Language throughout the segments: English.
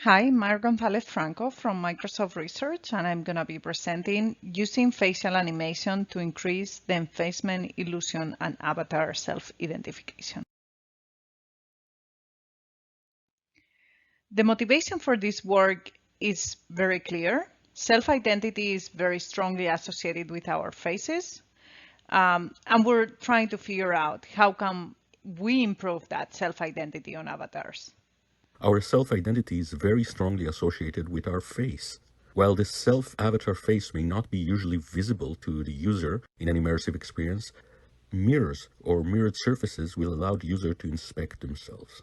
Hi, Mar Gonzalez Franco from Microsoft Research, and I'm going to be presenting using facial animation to increase the enfacement, illusion, and avatar self-identification. The motivation for this work is very clear. Self-identity is very strongly associated with our faces, and we're trying to figure out how can we improve that self-identity on avatars. Our self-identity is very strongly associated with our face. While this self-avatar face may not be usually visible to the user in an immersive experience, mirrors or mirrored surfaces will allow the user to inspect themselves.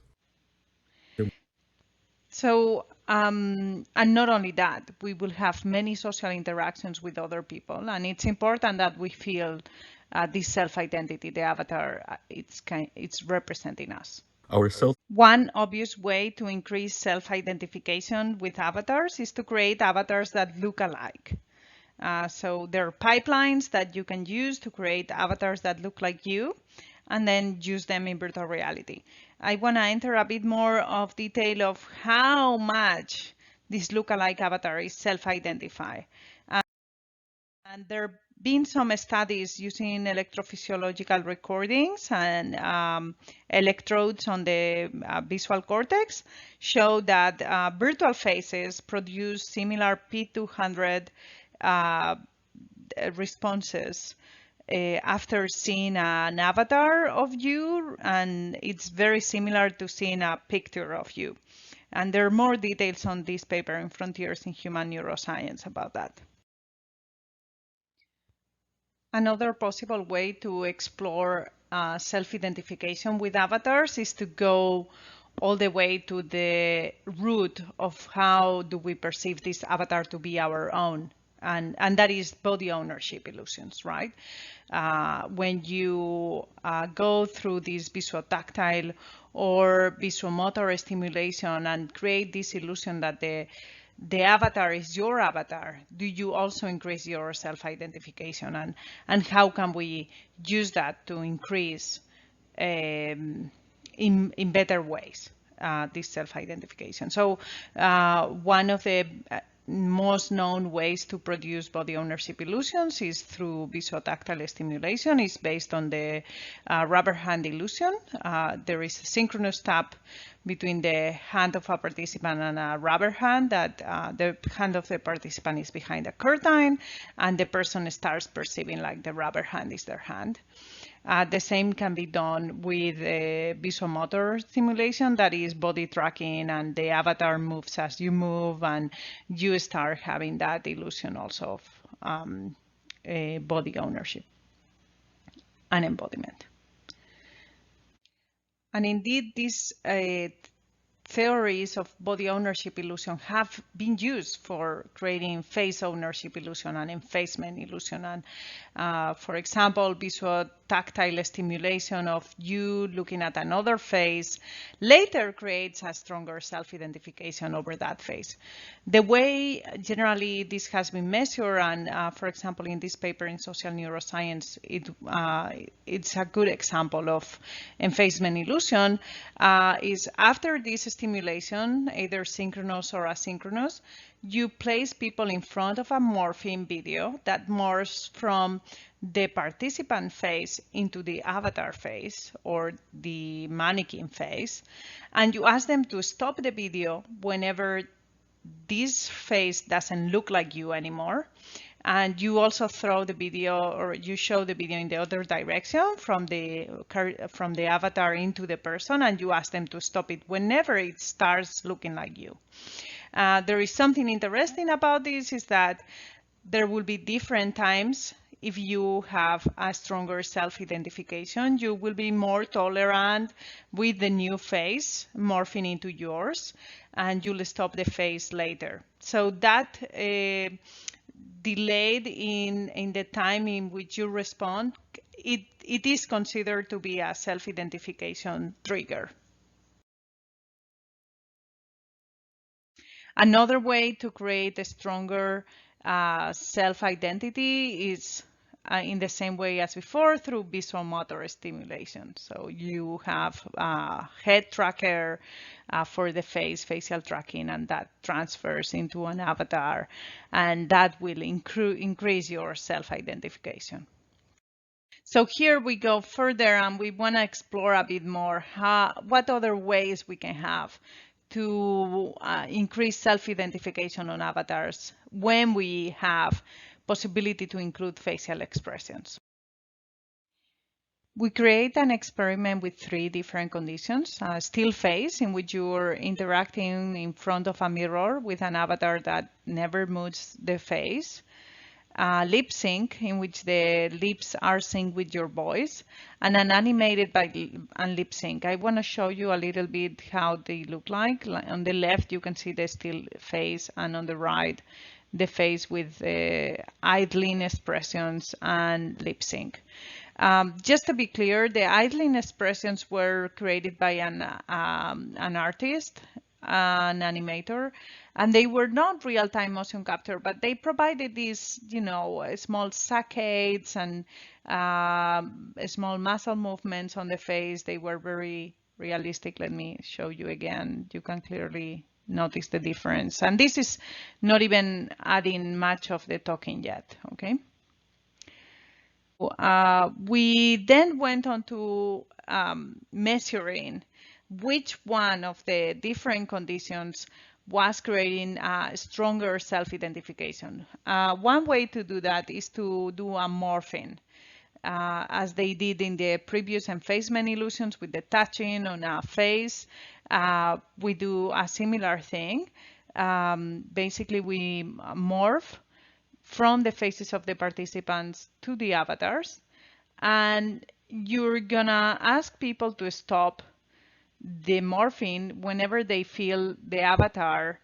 So, and not only that, we will have many social interactions with other people, and it's important that we feel this self-identity, the avatar, it's representing us. Our self One obvious way to increase self-identification with avatars is to create avatars that look alike. So there are pipelines that you can use to create avatars that look like you and then use them in virtual reality. I want to enter a bit more of detail of how much this lookalike avatar is self-identified. And there have been some studies using electrophysiological recordings and electrodes on the visual cortex show that virtual faces produce similar P200 responses after seeing an avatar of you, and it's very similar to seeing a picture of you. And there are more details on this paper in Frontiers in Human Neuroscience about that. Another possible way to explore self-identification with avatars is to go all the way to the root of how do we perceive this avatar to be our own. And that is body ownership illusions, right? When you go through this visual tactile or visual motor stimulation and create this illusion that the avatar is your avatar, do you also increase your self-identification? And how can we use that to increase in better ways this self-identification? So one of the most known ways to produce body ownership illusions is through visual-tactile stimulation. It's based on the rubber hand illusion. There is a synchronous tap between the hand of a participant and a rubber hand that the hand of the participant is behind a curtain and the person starts perceiving like the rubber hand is their hand. The same can be done with visual motor stimulation, that is body tracking, and the avatar moves as you move, and you start having that illusion also of body ownership and embodiment. And indeed, these theories of body ownership illusion have been used for creating face ownership illusion and enfacement illusion. And for example, visual tactile stimulation of you looking at another face later creates a stronger self-identification over that face. The way generally this has been measured, and for example, in this paper in Social Neuroscience, it's a good example of enfacement illusion, is after this stimulation, either synchronous or asynchronous, you place people in front of a morphing video that morphs from the participant face into the avatar face or the mannequin face, and you ask them to stop the video whenever this face doesn't look like you anymore. And you also throw the video, or you show the video in the other direction from the avatar into the person, and you ask them to stop it whenever it starts looking like you. There is something interesting about this, is that there will be different times. If you have a stronger self-identification, you will be more tolerant with the new face morphing into yours, and you'll stop the face later. So that delayed in the time in which you respond, it is considered to be a self-identification trigger. Another way to create a stronger self-identity is in the same way as before through visual motor stimulation. So you have head tracker for the face, facial tracking, and that transfers into an avatar, and that will increase your self-identification. So here we go further, and we want to explore a bit more what other ways we can have to increase self-identification on avatars when we have possibility to include facial expressions. We create an experiment with 3 different conditions. Still face, in which you're interacting in front of a mirror with an avatar that never moves the face. Lip sync, in which the lips are synced with your voice, and an animated and lip sync. I want to show you a little bit how they look like. On the left, you can see the still face, and on the right, the face with idling expressions and lip sync. Just to be clear, the idling expressions were created by an artist, an animator, and they were not real-time motion capture, but they provided these, small saccades and small muscle movements on the face. They were very realistic. Let me show you again. You can clearly notice the difference. And this is not even adding much of the talking yet, okay? We then went on to measuring which one of the different conditions was creating a stronger self-identification. One way to do that is to do a morphing, as they did in the previous enfacement illusions with the touching on a face. We do a similar thing. Basically, we morph from the faces of the participants to the avatars, and you're gonna ask people to stop the morphing whenever they feel the avatar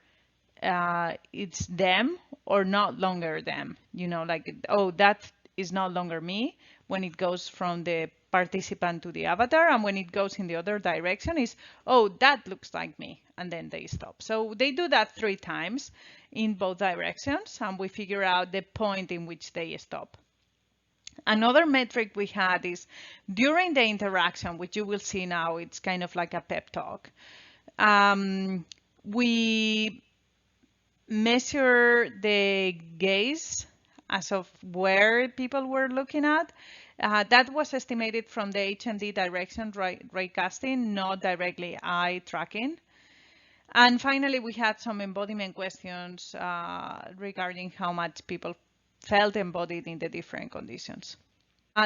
it's them or not longer them, like, oh, that is not longer me, when it goes from the participant to the avatar, and when it goes in the other direction is, oh, that looks like me, and then they stop. So they do that 3 times in both directions, and we figure out the point in which they stop. Another metric we had is during the interaction, which you will see now, it's kind of like a pep talk. We measure the gaze as of where people were looking at. That was estimated from the HMD direction raycasting, not directly eye tracking. And finally, we had some embodiment questions regarding how much people felt embodied in the different conditions.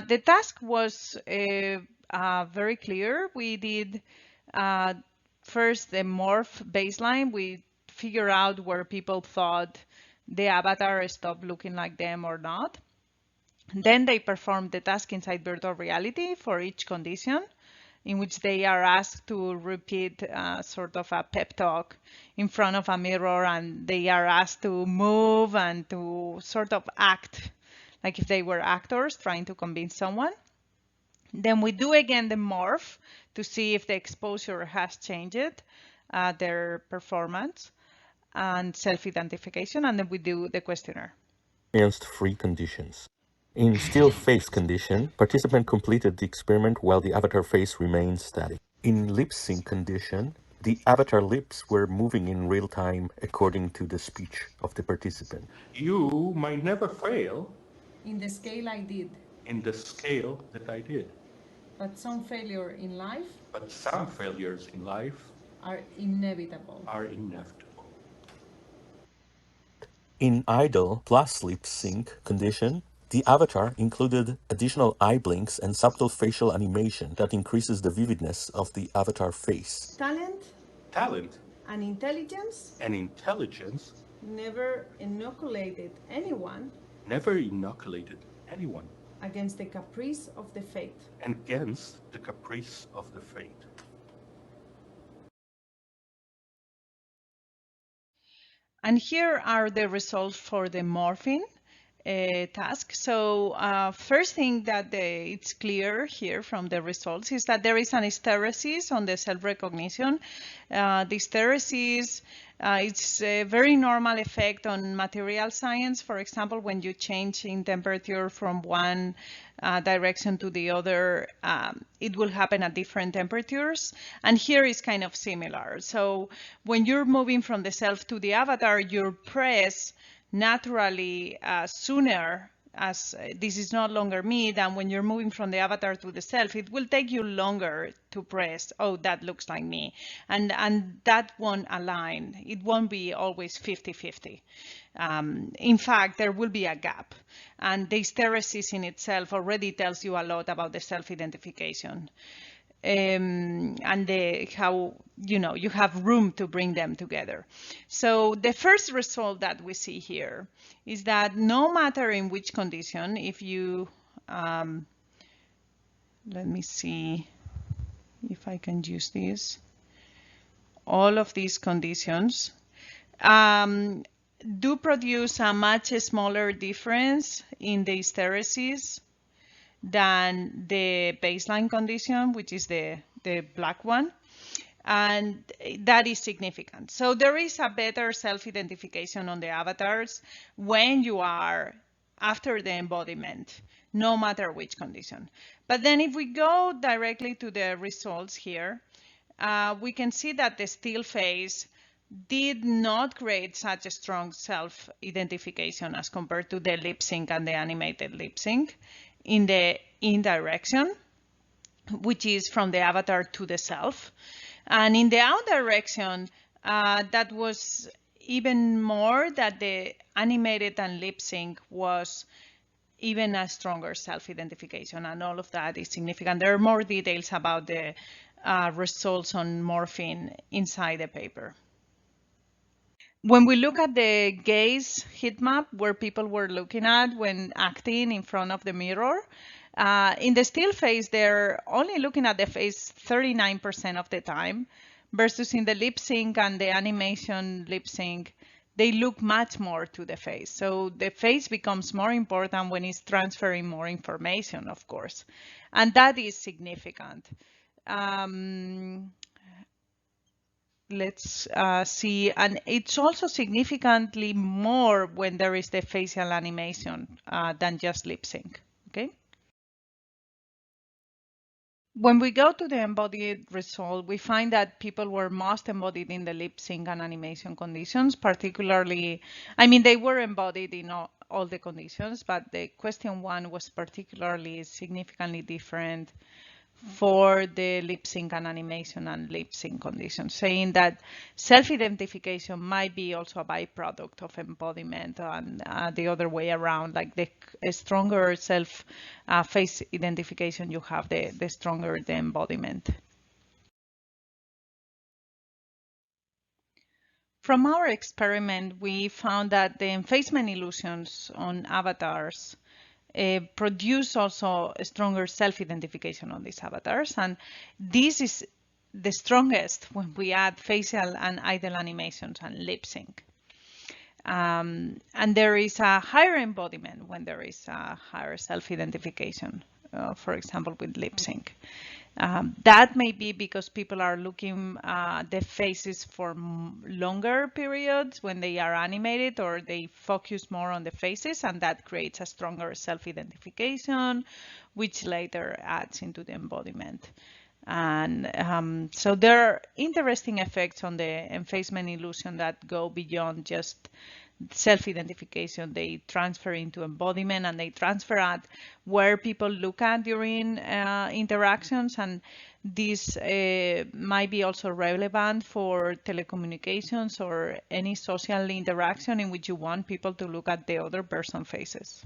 The task was very clear. We did first the morph baseline. We figure out where people thought the avatar stopped looking like them or not. Then they performed the task inside virtual reality for each condition, in which they are asked to repeat sort of a pep talk in front of a mirror, and they are asked to move and to sort of act like if they were actors trying to convince someone. Then we do again the morph to see if the exposure has changed their performance and self-identification, and then we do the questionnaire. Experienced 3 conditions. In still face condition, participant completed the experiment while the avatar face remained static. In lip sync condition, the avatar lips were moving in real time according to the speech of the participant. You might never fail In the scale I did, in the scale that I did, but some failure in life but some failures in life are inevitable. are inevitable. In idle plus lip sync condition, the avatar included additional eye blinks and subtle facial animation that increases the vividness of the avatar face. Talent And intelligence and intelligence never inoculated anyone never inoculated anyone against the caprice of the fate. against the caprice of the fate. And here are the results for the morphing. task. So first thing that it's clear here from the results is that there is an hysteresis on the self-recognition. The hysteresis, it's a very normal effect on material science. For example, when you change in temperature from one direction to the other, it will happen at different temperatures. And here is kind of similar. So when you're moving from the self to the avatar, your press naturally sooner, as this is no longer me, than when you're moving from the avatar to the self. It will take you longer to press, oh, that looks like me. And that won't align. It won't be always 50-50. In fact, there will be a gap. And the hysteresis in itself already tells you a lot about the self-identification. And how you have room to bring them together. So the first result that we see here is that no matter in which condition, if you let me see if I can use this, all of these conditions do produce a much smaller difference in the hysteresis than the baseline condition, which is the black one. And that is significant. So there is a better self-identification on the avatars when you are after the embodiment, no matter which condition. But then if we go directly to the results here, we can see that the still phase did not create such a strong self-identification as compared to the lip sync and the animated lip sync in the in direction, which is from the avatar to the self. And in the out direction, that was even more, that the animated and lip sync was even a stronger self-identification, and all of that is significant. There are more details about the results on morphing inside the paper. When we look at the gaze heat map, where people were looking at when acting in front of the mirror, in the still phase, they're only looking at the face 39% of the time, versus in the lip sync and the animation lip sync, they look much more to the face. So the face becomes more important when it's transferring more information, of course, and that is significant. Let's see, and it's also significantly more when there is the facial animation than just lip sync, okay? When we go to the embodied result, we find that people were most embodied in the lip sync and animation conditions, particularly, I mean, they were embodied in all the conditions, but the question one was particularly significantly different for the lip sync and animation and lip sync conditions, saying that self-identification might be also a byproduct of embodiment, and the other way around, like the stronger self face identification you have, the stronger the embodiment. From our experiment, we found that the enfacement illusions on avatars produce also a stronger self-identification on these avatars, and this is the strongest when we add facial and idle animations and lip sync. And there is a higher embodiment when there is a higher self-identification, for example, with lip sync. That may be because people are looking the faces for longer periods when they are animated, or they focus more on the faces, and that creates a stronger self-identification, which later adds into the embodiment. And so there are interesting effects on the enfacement illusion that go beyond just self-identification. They transfer into embodiment, and they transfer at where people look at during interactions, and this might be also relevant for telecommunications or any social interaction in which you want people to look at the other person's faces.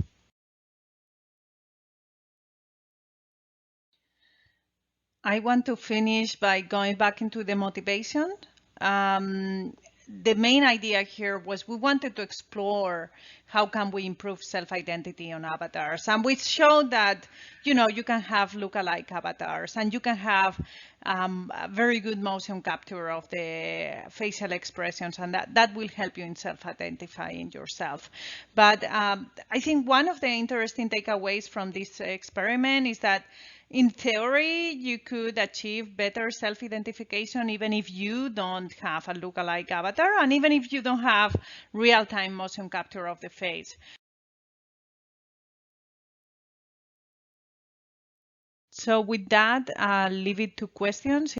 I want to finish by going back into the motivation. the main idea here was we wanted to explore how can we improve self-identity on avatars. And we showed that, you can have lookalike avatars and you can have a very good motion capture of the facial expressions, and that will help you in self-identifying yourself. But I think one of the interesting takeaways from this experiment is that in theory, you could achieve better self-identification even if you don't have a lookalike avatar and even if you don't have real-time motion capture of the face. So with that, I'll leave it to questions.